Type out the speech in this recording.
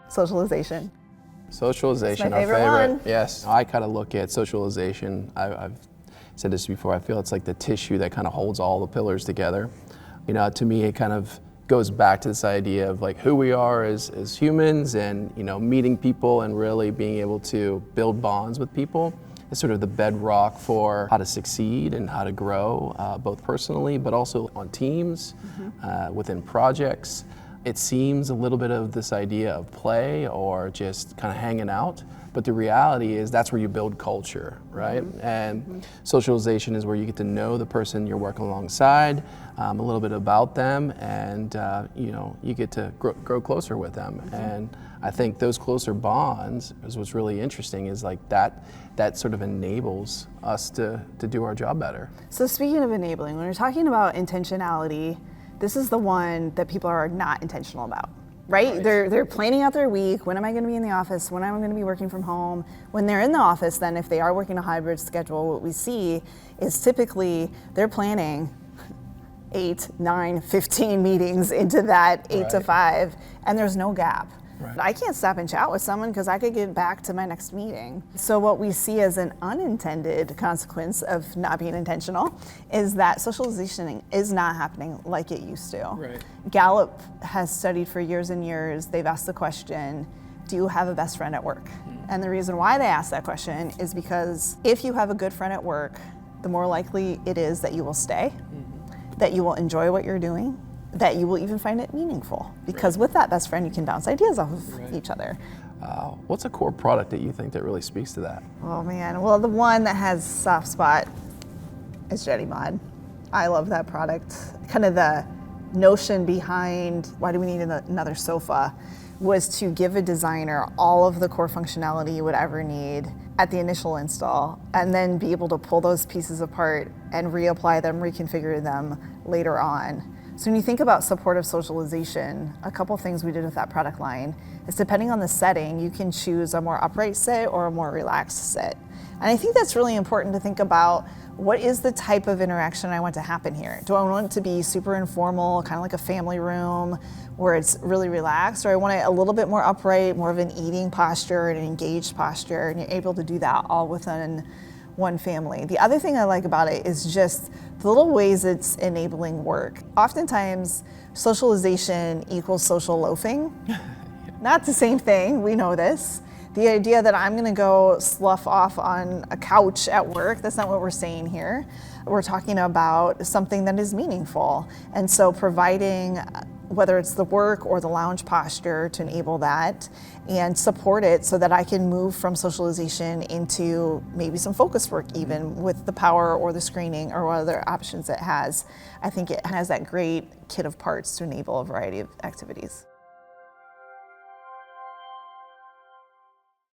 Socialization. Socialization, It's my our favorite favorite. one. Yes, I kind of look at socialization. I've said this before. I feel it's like the tissue that kind of holds all the pillars together. You know, to me, it kind of goes back to this idea of like who we are as humans, and meeting people and really being able to build bonds with people is sort of the bedrock for how to succeed and how to grow, both personally, but also on teams, within projects. It seems a little bit of this idea of play or just kind of hanging out, but the reality is that's where you build culture, right? And socialization is where you get to know the person you're working alongside, a little bit about them, and you get to grow closer with them. And I think those closer bonds is what's really interesting, is like that sort of enables us to do our job better. So speaking of enabling, when we're talking about intentionality, this is the one that people are not intentional about, right? They're planning out their week. When am I going to be in the office? When am I going to be working from home? When they're in the office, then if they are working a hybrid schedule, what we see is typically they're planning 8, 9, 15 meetings into that 8 to 5, and there's no gap. Right. I can't stop and chat with someone because I could get back to my next meeting. So what we see as an unintended consequence of not being intentional is that socialization is not happening like it used to. Right. Gallup has studied for years and years. They've asked the question, do you have a best friend at work? And the reason why they ask that question is because if you have a good friend at work, the more likely it is that you will stay, that you will enjoy what you're doing, that you will even find it meaningful, because with that best friend you can bounce ideas off of each other. What's a core product that you think that really speaks to that? Oh man, well, the one that has soft spot is Jetty Mod. I love that product. Kind of the notion behind why do we need another sofa was to give a designer all of the core functionality you would ever need at the initial install, and then be able to pull those pieces apart and reapply them, reconfigure them later on. So when you think about supportive socialization, a couple things we did with that product line is, depending on the setting, you can choose a more upright sit or a more relaxed sit. And I think that's really important to think about, what is the type of interaction I want to happen here? Do I want it to be super informal, kind of like a family room where it's really relaxed, or I want it a little bit more upright, more of an eating posture and an engaged posture, and you're able to do that all within one family. The other thing I like about it is just the little ways it's enabling work. Oftentimes, socialization equals social loafing. Not the same thing, we know this. The idea that I'm gonna go slough off on a couch at work, that's not what we're saying here. We're talking about something that is meaningful. And so providing, whether it's the work or the lounge posture, to enable that and support it so that I can move from socialization into maybe some focus work, even with the power or the screening or what other options it has. I think it has that great kit of parts to enable a variety of activities.